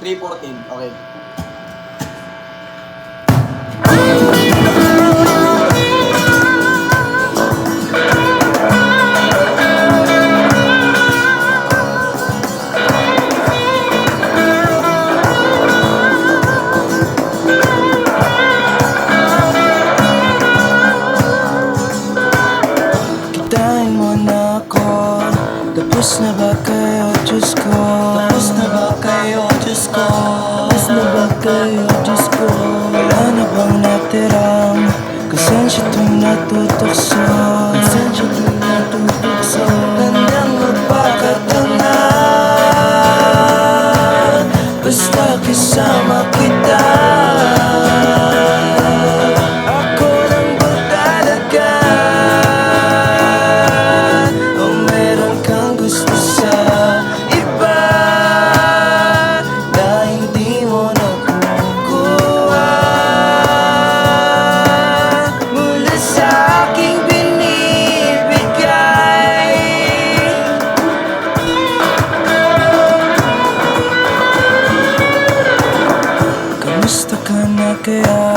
314. Okay. Kitain mo na ako. Tapos na ba kayo, Diyos ko? Tapos na ba kayo, Diyos ko? Tapos na ba kayo, Diyos ko? Wala na bang natirang konsensya itong natutokso? Konsensya itong natutokso. Handang magpakatangan basta kasama kita. Ako lang ba talaga o meron kang gusto sa iba na hindi mo nakukuha mula sa aking binibigay? Kamusta ka na kaya?